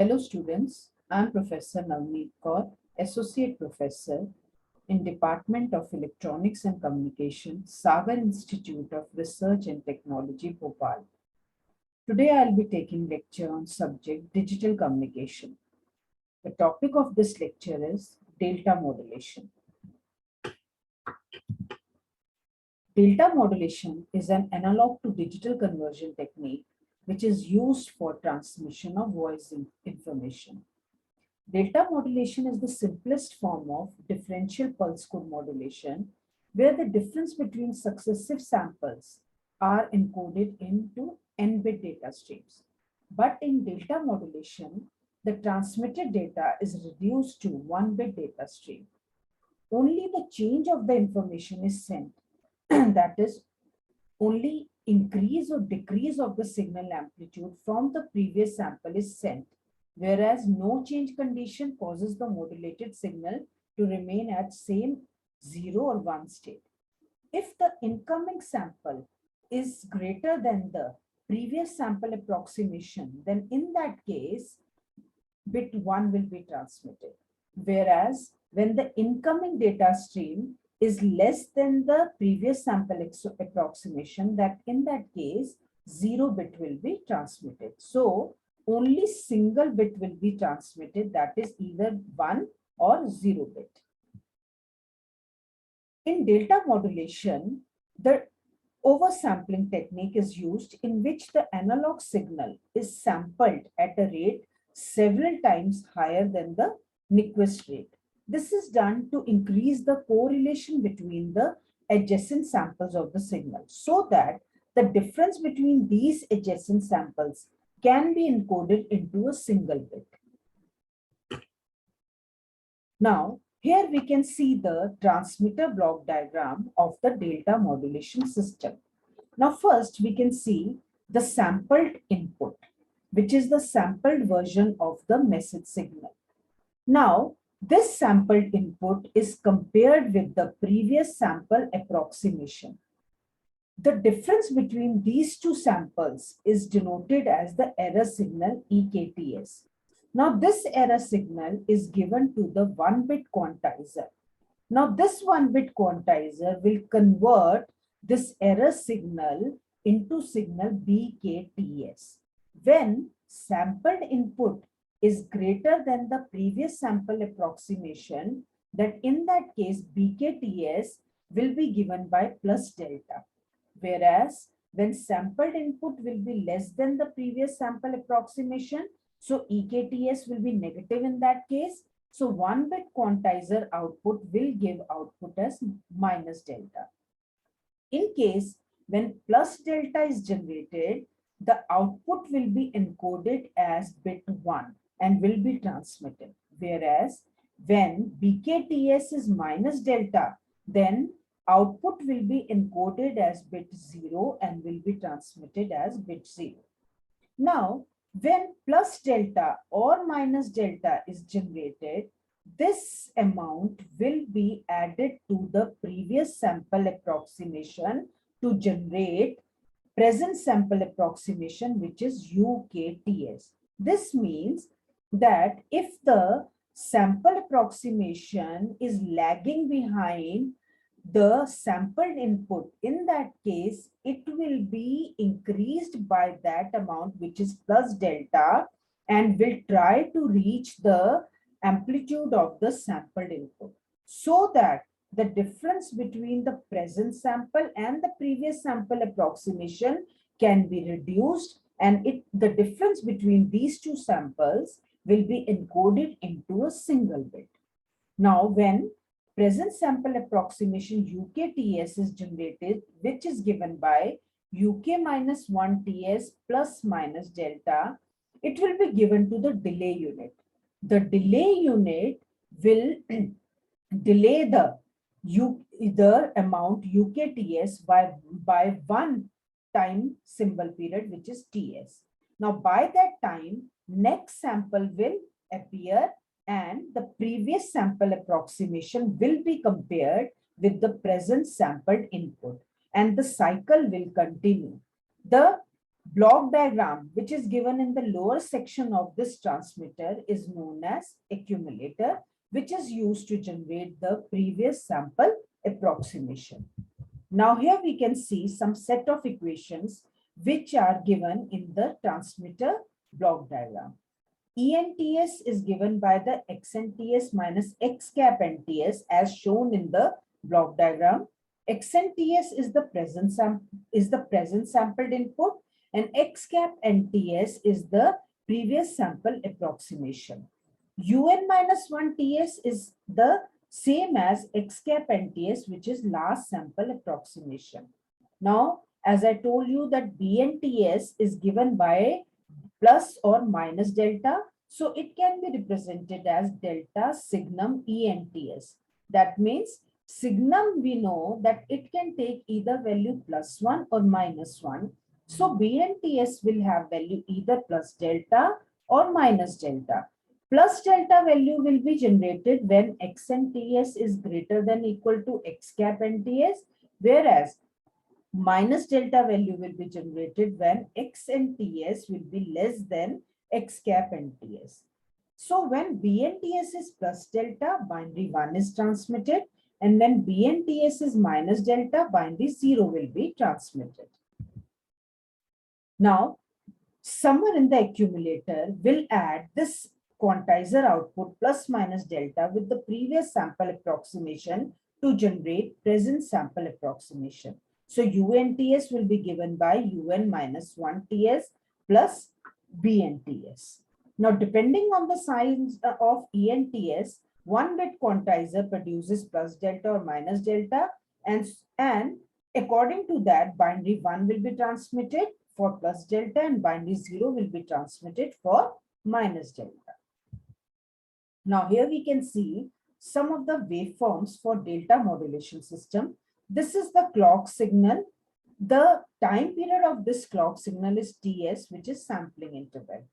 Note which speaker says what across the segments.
Speaker 1: Hello students, I am Professor NAVNEET KAUR, Associate Professor in Department of Electronics and Communication, Sagar Institute of Research and Technology, Bhopal. Today I will be taking lecture on subject Digital Communication. The topic of this lecture is Delta Modulation. Delta modulation is an analog to digital conversion technique which is used for transmission of voice information. Delta modulation is the simplest form of differential pulse code modulation, where the difference between successive samples are encoded into n-bit data streams. But in delta modulation, the transmitted data is reduced to 1-bit data stream. Only the change of the information is sent, that is, only increase or decrease of the signal amplitude from the previous sample is sent, whereas no change condition causes the modulated signal to remain at same 0 or 1 state. If the incoming sample is greater than the previous sample approximation, then in that case, bit 1 will be transmitted. Whereas when the incoming data stream is less than the previous sample approximation, that in that case, 0 bit will be transmitted. So only single bit will be transmitted, that is either 1 or 0 bit. In delta modulation, the oversampling technique is used in which the analog signal is sampled at a rate several times higher than the Nyquist rate. This is done to increase the correlation between the adjacent samples of the signal so that the difference between these adjacent samples can be encoded into a single bit. Now, here we can see the transmitter block diagram of the delta modulation system. Now, first we can see the sampled input, which is the sampled version of the message signal. Now, this sampled input is compared with the previous sample approximation. The difference between these two samples is denoted as the error signal EKTS. Now, this error signal is given to the 1-bit quantizer. Now, this 1-bit quantizer will convert this error signal into signal BKTS. When sampled input is greater than the previous sample approximation, that in that case BKTS will be given by plus delta. Whereas when sampled input will be less than the previous sample approximation, so EKTS will be negative in that case. So 1-bit quantizer output will give output as minus delta. In case when plus delta is generated, the output will be encoded as bit 1 and will be transmitted. Whereas when BKTS is minus delta, then output will be encoded as bit 0 and will be transmitted as bit 0. Now, when plus delta or minus delta is generated, this amount will be added to the previous sample approximation to generate present sample approximation, which is UKTS. This means that if the sample approximation is lagging behind the sampled input, in that case, it will be increased by that amount, which is plus delta, and will try to reach the amplitude of the sampled input, so that the difference between the present sample and the previous sample approximation can be reduced, and the difference between these two samples will be encoded into a single bit. Now, when present sample approximation UKTS is generated, which is given by UK minus 1 TS plus minus delta, it will be given to the delay unit. The delay unit will delay the amount UKTS by 1 time symbol period, which is TS. Now, by that time, next sample will appear and the previous sample approximation will be compared with the present sampled input, and the cycle will continue. The block diagram, which is given in the lower section of this transmitter, is known as accumulator, which is used to generate the previous sample approximation. Now here we can see some set of equations which are given in the transmitter block diagram. ENTS is given by the XNTS minus X cap NTS as shown in the block diagram. XNTS is the present sampled input, and X cap NTS is the previous sample approximation. UN minus 1 TS is the same as X cap NTS, which is last sample approximation. Now, as I told you that BNTS is given by plus or minus delta. So it can be represented as delta signum ENTS. That means signum, we know that it can take either value +1 or -1. So BNTS will have value either plus delta or minus delta. Plus delta value will be generated when XNTS is greater than equal to X cap NTS, whereas minus delta value will be generated when XNTS will be less than X cap NTS. So when BNTS is plus delta, binary 1 is transmitted, and when BNTS is minus delta, binary 0 will be transmitted. Now, somewhere in the accumulator will add this quantizer output plus minus delta with the previous sample approximation to generate present sample approximation. So UNTS will be given by UN minus 1 TS plus BNTS. Now, depending on the size of ENTS, 1-bit quantizer produces plus delta or minus delta, and according to that, binary 1 will be transmitted for plus delta and binary 0 will be transmitted for minus delta. Now, here we can see some of the waveforms for delta modulation system. This is the clock signal. The time period of this clock signal is TS, which is sampling interval.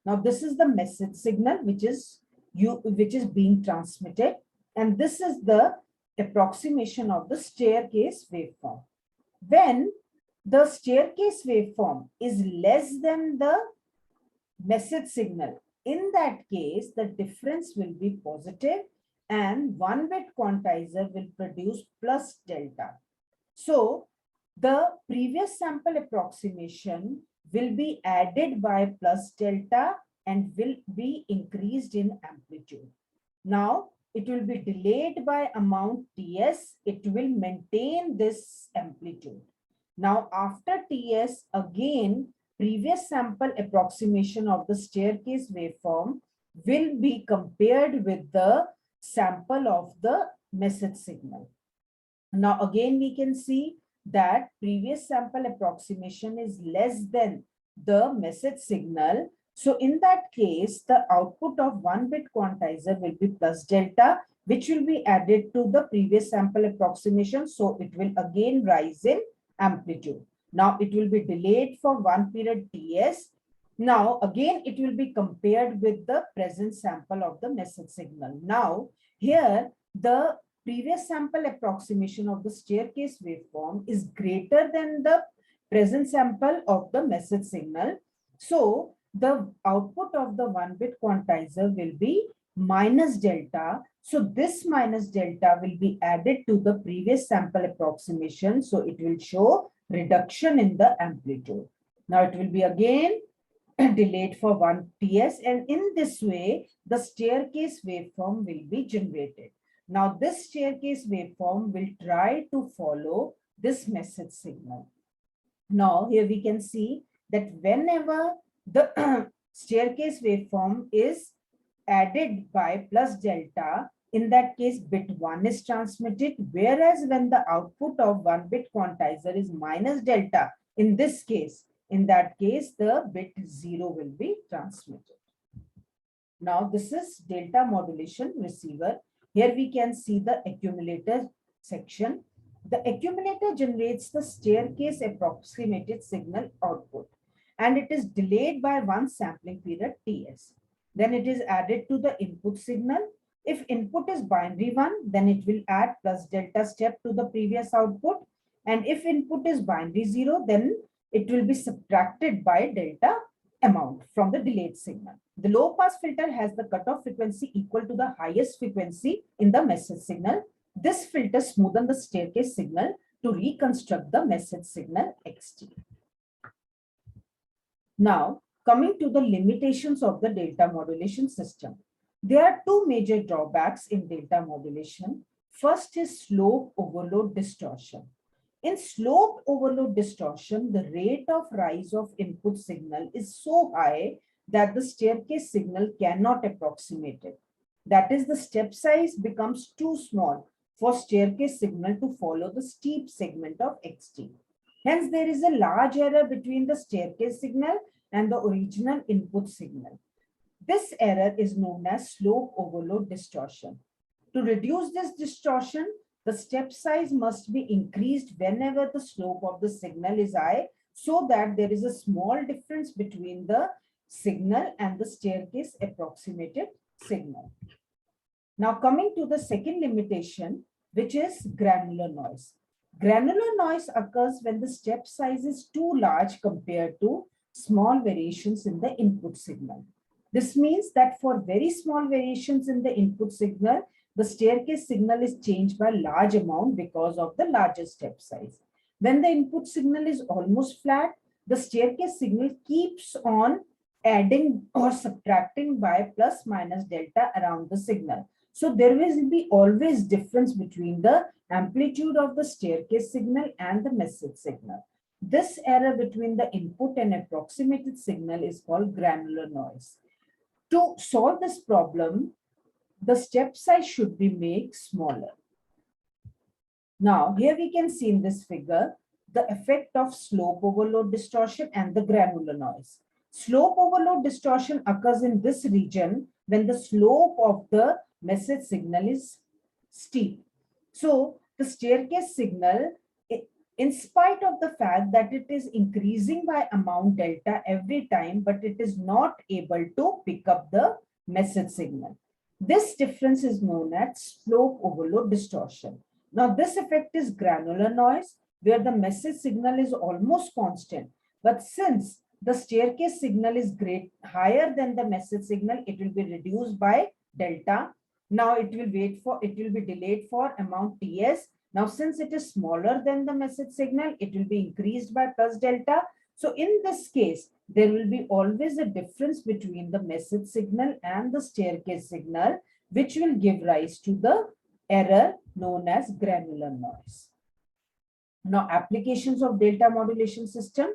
Speaker 1: Now, this is the message signal, which is being transmitted. And this is the approximation of the staircase waveform. When the staircase waveform is less than the message signal, in that case, the difference will be positive and 1-bit quantizer will produce plus delta. So the previous sample approximation will be added by plus delta and will be increased in amplitude. Now it will be delayed by amount TS. It will maintain this amplitude. Now after TS, again, previous sample approximation of the staircase waveform will be compared with the sample of the message signal. Now again we can see that previous sample approximation is less than the message signal. So in that case, the output of 1-bit quantizer will be plus delta, which will be added to the previous sample approximation. So it will again rise in amplitude. Now it will be delayed for 1 period TS. Now again it will be compared with the present sample of the message signal. Now here the previous sample approximation of the staircase waveform is greater than the present sample of the message signal. So the output of the 1-bit quantizer will be minus delta. So this minus delta will be added to the previous sample approximation. So it will show reduction in the amplitude. Now it will be again delayed for 1 TS, and in this way the staircase waveform will be generated. Now this staircase waveform will try to follow this message signal. Now here we can see that whenever the staircase waveform is added by plus delta, in that case bit 1 is transmitted, whereas when the output of 1-bit quantizer is minus delta, in this case, in that case the bit 0 will be transmitted. Now this is delta modulation receiver. Here we can see the accumulator section. The accumulator generates the staircase approximated signal output, and it is delayed by 1 sampling period TS. Then it is added to the input signal. If input is binary 1, then it will add plus delta step to the previous output. And if input is binary 0, then it will be subtracted by delta amount from the delayed signal. The low pass filter has the cutoff frequency equal to the highest frequency in the message signal. This filter smoothens the staircase signal to reconstruct the message signal xt. Now, coming to the limitations of the delta modulation system. There are two major drawbacks in delta modulation. First is slope overload distortion. In slope overload distortion, the rate of rise of input signal is so high that the staircase signal cannot approximate it. That is, the step size becomes too small for staircase signal to follow the steep segment of xt. Hence, there is a large error between the staircase signal and the original input signal. This error is known as slope overload distortion. To reduce this distortion, the step size must be increased whenever the slope of the signal is high, so that there is a small difference between the signal and the staircase approximated signal. Now, coming to the second limitation, which is granular noise. Granular noise occurs when the step size is too large compared to small variations in the input signal. This means that for very small variations in the input signal, the staircase signal is changed by a large amount because of the larger step size. When the input signal is almost flat, the staircase signal keeps on adding or subtracting by plus minus delta around the signal. So there will be always difference between the amplitude of the staircase signal and the message signal. This error between the input and approximated signal is called granular noise. To solve this problem, the step size should be made smaller. Now, here we can see in this figure the effect of slope overload distortion and the granular noise. Slope overload distortion occurs in this region when the slope of the message signal is steep. So, the staircase signal, in spite of the fact that it is increasing by amount delta every time, but it is not able to pick up the message signal. This difference is known as slope overload distortion. Now, this effect is granular noise, where the message signal is almost constant. But since the staircase signal is higher than the message signal, it will be reduced by delta. Now, it will be delayed for amount ts. Now, since it is smaller than the message signal, it will be increased by plus delta. So in this case, there will be always a difference between the message signal and the staircase signal, which will give rise to the error known as granular noise. Now, applications of delta modulation system.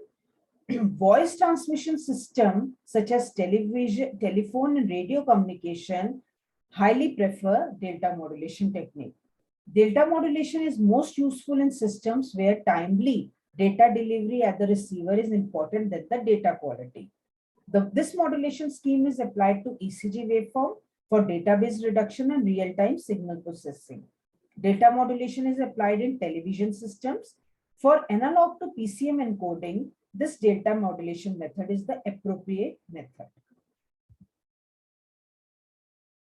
Speaker 1: Voice transmission system such as television, telephone and radio communication highly prefer delta modulation technique. Delta modulation is most useful in systems where timely data delivery at the receiver is important than the data quality. This modulation scheme is applied to ECG waveform for database reduction and real-time signal processing. Data modulation is applied in television systems. For analog to PCM encoding, this data modulation method is the appropriate method.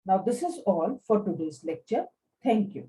Speaker 1: Now, this is all for today's lecture. Thank you.